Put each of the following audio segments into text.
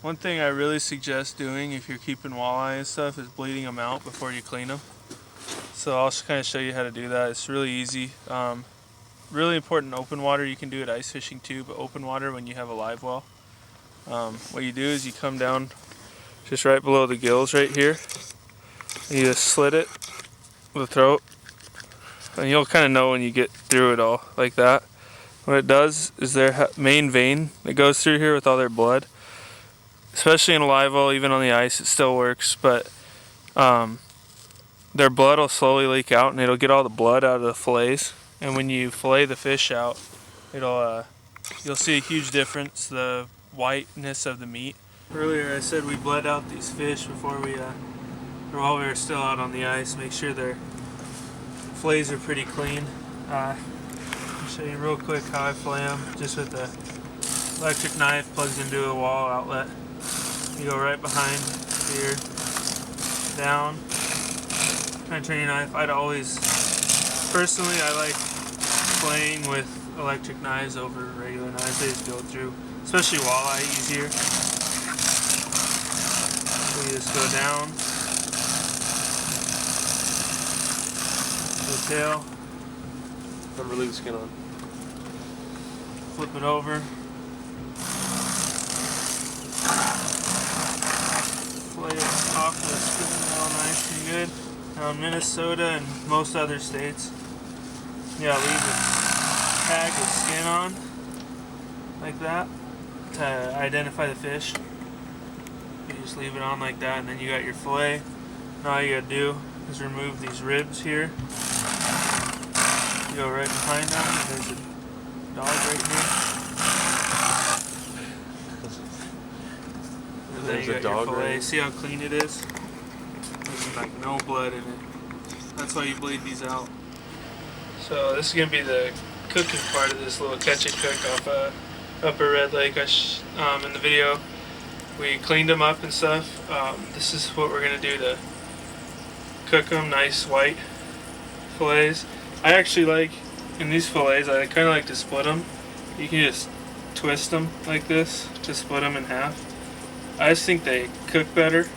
One thing I really suggest doing if you're keeping walleye and stuff is bleeding them out before you clean them. So I'll just kind of show you how to do that. It's really easy. Really important open water. You can do it ice fishing too, but open water when you have a live well. What you do is you come down just right below the gills right here. And you just slit it with the throat. And you'll kind of know when you get through it all like that. What it does is their main vein that goes through here with all their blood, especially in a live well, even on the ice, it still works, but their blood will slowly leak out and it'll get all the blood out of the fillets. And when you fillet the fish out, you'll see a huge difference, the whiteness of the meat. Earlier I said we bled out these fish before while we were still out on the ice. Make sure their fillets are pretty clean. I'll show you real quick how I fillet them, just with the electric knife plugged into a wall outlet. You go right behind here, down, kind of turn your knife. Personally I like filleting with electric knives over regular knives. They just go through, especially walleye, easier. So you just go down the tail. Remember, leave the skin on. Flip it over. Fillet it off the skin all nice and good. Now in Minnesota and most other states, yeah, leave a tag with skin on, like that, to identify the fish. You just leave it on like that, and then you got your fillet. Now all you gotta do is remove these ribs here. You go right behind them, and there's a dog right here. And then you got your fillet. See how clean it is? There's like no blood in it. That's why you bleed these out. So this is gonna be the cooking part of this little catch and cook off Upper Red Lake. In the video, we cleaned them up and stuff. This is what we're gonna do to cook them, nice white fillets. I actually like, in these fillets, I kind of like to split them. You can just twist them like this to split them in half. I just think they cook better.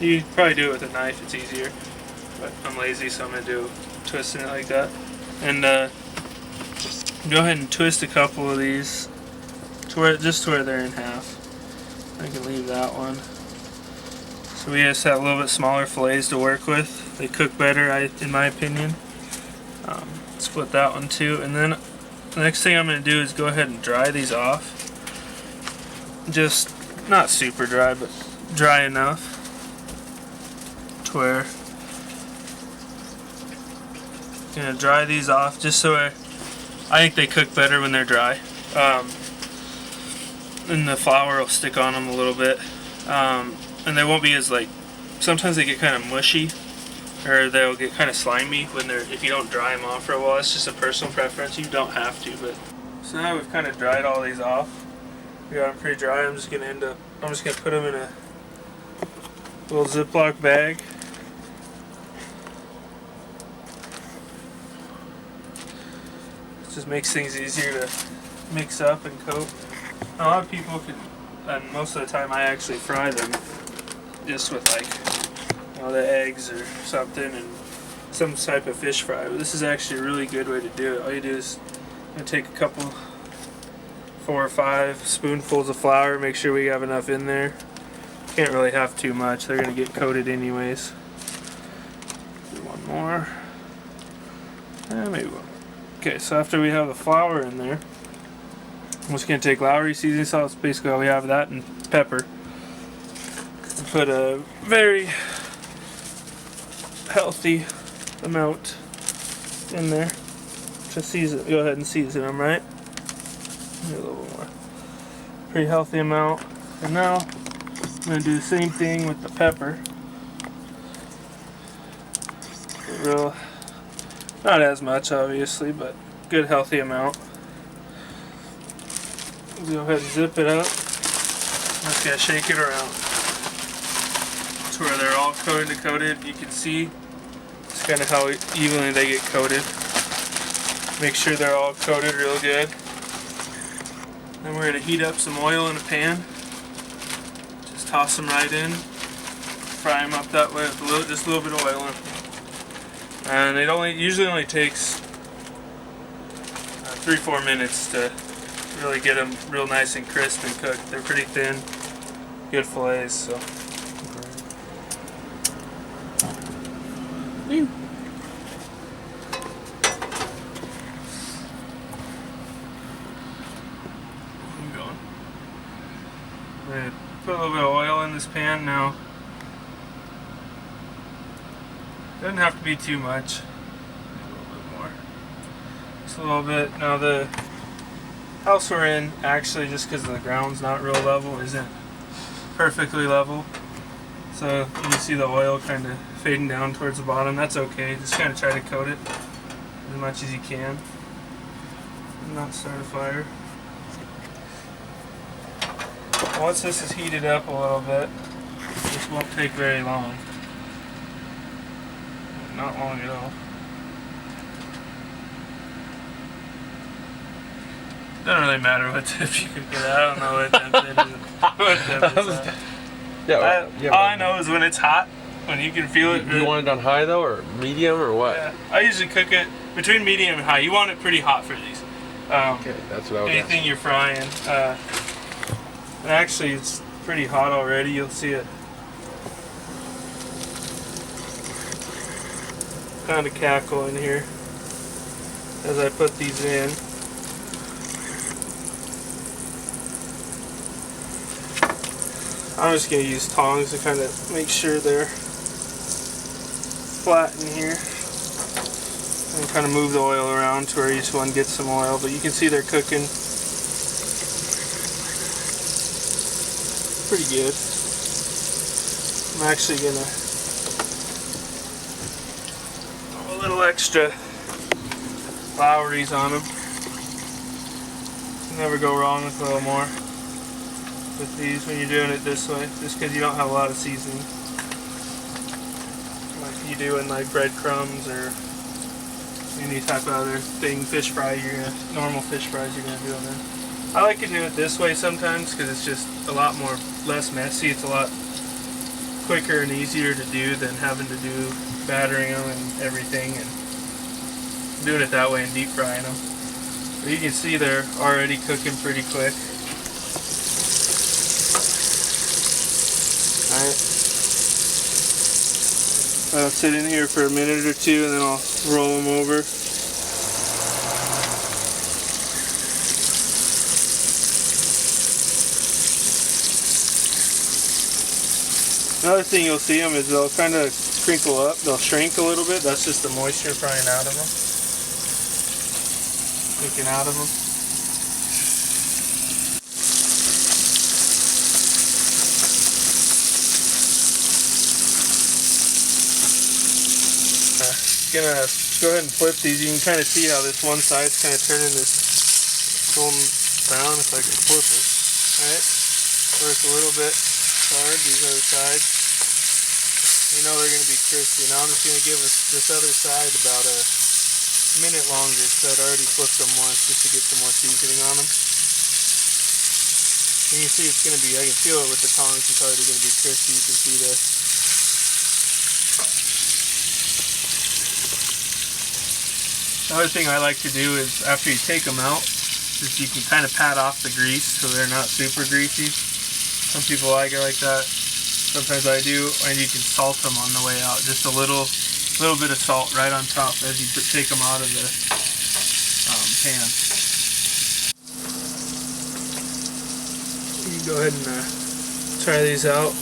You probably do it with a knife, it's easier. But I'm lazy, so I'm going to do twisting it like that. And go ahead and twist a couple of these just to where they're in half. I can leave that one. So we just have a little bit smaller fillets to work with. They cook better, in my opinion. Split that one too. And then the next thing I'm going to do is go ahead and dry these off. Just not super dry, but dry enough to where I'm going to dry these off just so I think they cook better when they're dry. And the flour will stick on them a little bit. And they won't be as sometimes they get kind of mushy, or they'll get kind of slimy if you don't dry them off for a while. It's just a personal preference. You don't have to, but. So now we've kind of dried all these off. We got them pretty dry. I'm just gonna put them in a little Ziploc bag. It just makes things easier to mix up and coat. A lot of people and most of the time I actually fry them just with the eggs or something and some type of fish fry. But this is actually a really good way to do it. All you do is take a couple, 4 or 5 spoonfuls of flour, make sure we have enough in there. Can't really have too much, they're going to get coated anyways. Do one more. Maybe one. Okay, so after we have the flour in there, I'm just going to take Lowry seasoning salt. That's basically all we have, that and pepper. Put a very healthy amount in there. Just go ahead and season them, right? Maybe a little more. Pretty healthy amount. And now I'm going to do the same thing with the pepper. Not as much obviously, but good healthy amount. Go ahead and zip it up. I'm just going to shake it around to where they're all coated. You can see it's kind of how evenly they get coated. Make sure they're all coated real good. Then we're gonna heat up some oil in a pan. Just toss them right in. Fry them up that way with just a little bit of oil in. And it usually only takes 3-4 minutes to really get them real nice and crisp and cooked. They're pretty thin, good fillets. So. I'm going to put a little bit of oil in this pan now. Doesn't have to be too much. A little bit more. Just a little bit. Now the house we're in, actually, just because the ground's not real level, isn't perfectly level. So you see the oil kind of fading down towards the bottom. That's okay. Just kind of try to coat it as much as you can and not start a fire. Once this is heated up a little bit, this won't take very long. Not long at all. Doesn't really matter what tip you cook it at. I don't know what temp it is. What temp it's at. Yeah, all I know is when it's hot, when you can feel it. You want it on high though, or medium, or what? Yeah, I usually cook it between medium and high. You want it pretty hot for these. Okay, that's what I was anything asking. you're frying. And actually, it's pretty hot already. You'll see it kind of cackle in here as I put these in. I'm just going to use tongs to kind of make sure they're flat in here. And kind of move the oil around to where each one gets some oil. But you can see they're cooking pretty good. I'm actually going to throw a little extra Lowry's on them. Never go wrong with a little more with these when you're doing it this way, just because you don't have a lot of seasoning like you do in like breadcrumbs or any type of other thing, fish fry, normal fish fries you're gonna do them in. I like to do it this way sometimes because it's just a lot less messy. It's a lot quicker and easier to do than having to do battering them and everything, and doing it that way and deep frying them. But you can see they're already cooking pretty quick. Alright. I'll sit in here for a minute or two and then I'll roll them over. Another thing you'll see them is they'll kind of crinkle up. They'll shrink a little bit. That's just the moisture frying out of them. Cooking out of them. Gonna go ahead and flip these. You can kind of see how this one side's kind of turning this golden brown if I can flip it. Alright, work a little bit hard, these other sides. You know they're going to be crispy. Now I'm just going to give this other side about a minute longer because I'd already flipped them once just to get some more seasoning on them. And you see it's going to be, I can feel it with the tongs, it's already going to be crispy. You can see this. Another thing I like to do is after you take them out, is you can kind of pat off the grease so they're not super greasy. Some people like it like that. Sometimes I do, and you can salt them on the way out. Just a little bit of salt right on top as you take them out of the pan. You can go ahead and try these out.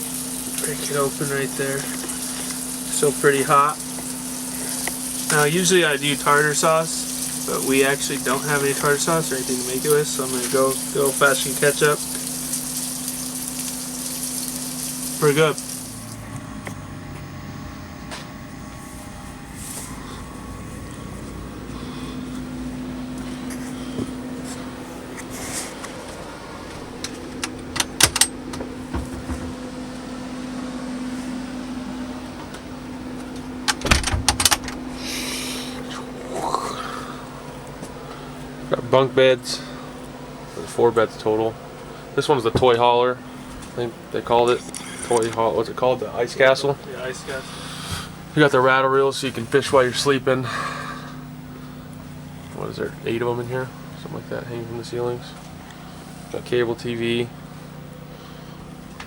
Break it open right there. Still pretty hot. Now usually I do tartar sauce, but we actually don't have any tartar sauce or anything to make it with, so I'm going to go old-fashioned ketchup. Pretty good. Got bunk beds. There's 4 beds total. This one's the toy hauler. I think they called it toy haul. What's it called? The ice castle. Yeah, ice castle. You got the rattle reels so you can fish while you're sleeping. What is there? 8 of them in here, something like that, hanging from the ceilings. Got cable TV.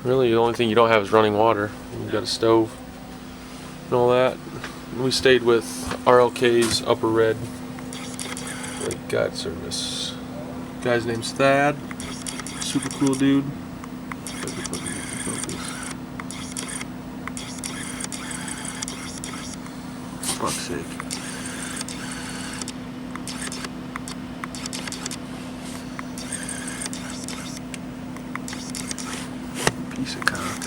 Really, the only thing you don't have is running water. You've got a stove and all that. We stayed with RLK's Upper Red Lake Guide Service. Guy's name's Thad. Super cool dude. Fuck's sake. Piece of cock.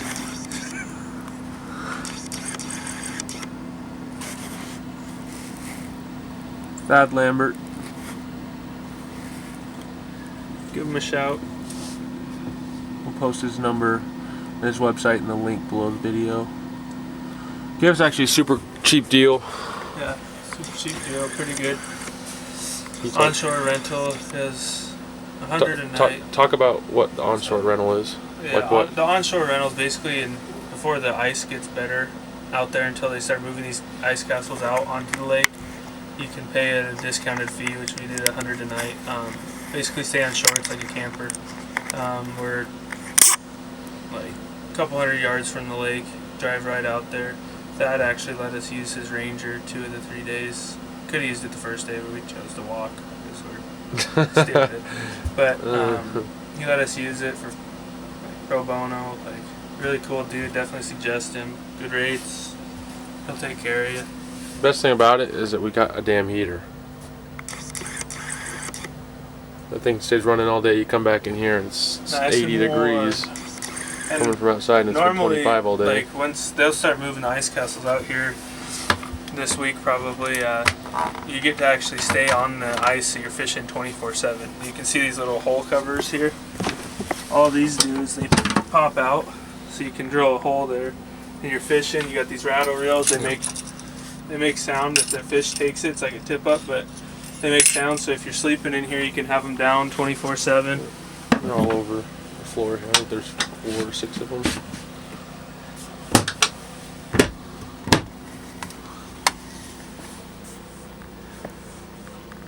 Thad Lambert. Give him a shout. We'll post his number and his website in the link below the video. Gave us actually a super cheap deal. Yeah, super cheap deal, pretty good. He's Onshore rental is $100 a night. Talk about what the onshore rental is. Yeah, Like what? The onshore rental is basically before the ice gets better out there until they start moving these ice castles out onto the lake. You can pay a discounted fee, which we did $100 a night. Basically stay on shore, it's like a camper. We're like a couple hundred yards from the lake, drive right out there. Thad actually let us use his Ranger 2 of the 3 days. Could have used it the first day, but we chose to walk because we're stupid. But he let us use it for like, pro bono. Like really cool dude. Definitely suggest him. Good rates. He'll take care of you. Best thing about it is that we got a damn heater. That thing stays running all day. You come back in here and it's Nice 80 and warm. degrees coming from outside, and it's been 25 all day. Like once they'll start moving the ice castles out here this week, probably you get to actually stay on the ice, so you're fishing 24/7. You can see these little hole covers here. All these dudes, they pop out, so you can drill a hole there. And you're fishing. You got these rattle reels. They make sound if the fish takes it. It's like a tip up, but they make sound. So if you're sleeping in here, you can have them down 24/7. They're all over the floor. I think there's 4 or 6 of them.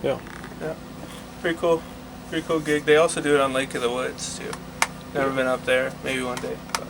Yeah. Yeah. Pretty cool. Pretty cool gig. They also do it on Lake of the Woods too. Never been up there. Maybe one day. But